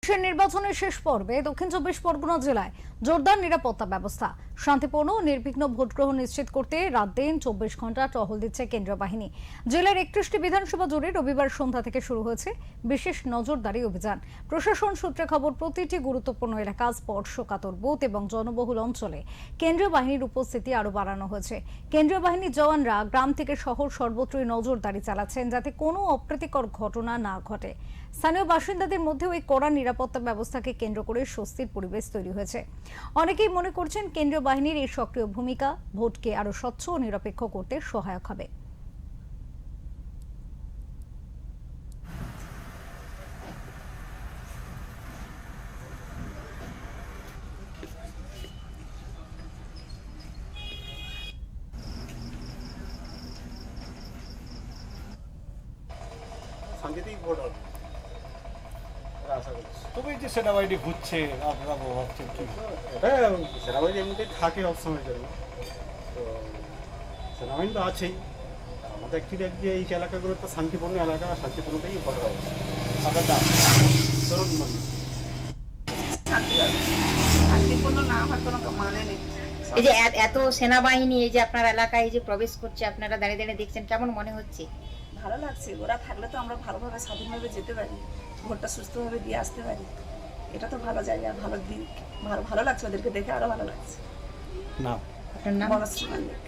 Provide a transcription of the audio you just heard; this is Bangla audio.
চলছে নির্বাচনের শেষ পর্বে দক্ষিণ চব্বিশ পরগনা জেলায় জোরদার নিরাপত্তা ব্যবস্থা। শান্তিপূর্ণ ও নির্বিঘ্ন ভোট গ্রহণ নিশ্চিত করতে রাত দিন 24 ঘন্টা টহল দিচ্ছে কেন্দ্রীয় বাহিনী। জেলার 31টি বিধানসভা জুড়ে রবিবার সন্ধ্যা থেকে শুরু হয়েছে বিশেষ নজরদারি অভিযান। প্রশাসন সূত্রে খবর, প্রতিটি গুরুত্বপূর্ণ এলাকা, স্পর্শকাতর বুথ এবং জনবহুল অঞ্চলে কেন্দ্রীয় বাহিনীর উপস্থিতি আরও বাড়ানো হয়েছে। কেন্দ্রীয় বাহিনীর জওয়ানরা গ্রাম থেকে শহর সর্বত্রই নজরদারি চালাচ্ছেন যাতে কোনো অপ্রীতিকর ঘটনা না ঘটে। স্থানীয় বাসিন্দাদের মধ্যেও এই কড়া নিরাপত্তা ব্যবস্থাকে কেন্দ্র করে স্বস্তির পরিবেশ তৈরি হয়েছে। অনেকেই মনে করছেন কেন্দ্রীয় বাহিনীর এই সক্রিয় ভূমিকা ভোটকে আরো স্বচ্ছ ও নিরপেক্ষ করতে সহায়ক হবে। শান্তিতেই ভোট হবে আশা করছি। তবে এই যে সেনাবাহিনী ঘুরছে, আপনারা ভাবছেন কি? হ্যাঁ, সেনাবাহিনী এমনিতেই থাকে সবসময়ের জন্য, তো সেনাবাহিনী তো আছেই। আমাদের অ্যাকচুয়ালি যে এই এলাকাগুলো তো শান্তিপূর্ণ এলাকা, শান্তিপূর্ণতেই ভোট হবে। আপনার নাম? তরুণ মন্দির। শান্তিপূর্ণ না হওয়ার কোনো মানে নেই। এই যে এত সেনাবাহিনী এই যে আপনার এলাকায় এই যে প্রবেশ করছে, আপনারা দাঁড়িয়ে দাঁড়িয়ে দেখছেন, কেমন মনে হচ্ছে? ভালো লাগছে, ওরা থাকলে তো আমরা ভালোভাবে স্বাধীনভাবে যেতে পারি, ভোটটা সুস্থভাবে দিয়ে আসতে পারি। এটা তো ভালো জায়গা, ভালো দিক, ভালো লাগছে, ওদেরকে দেখে আরো ভালো লাগছে। নাম? আপনার নাম? বনশ্রী মালিক।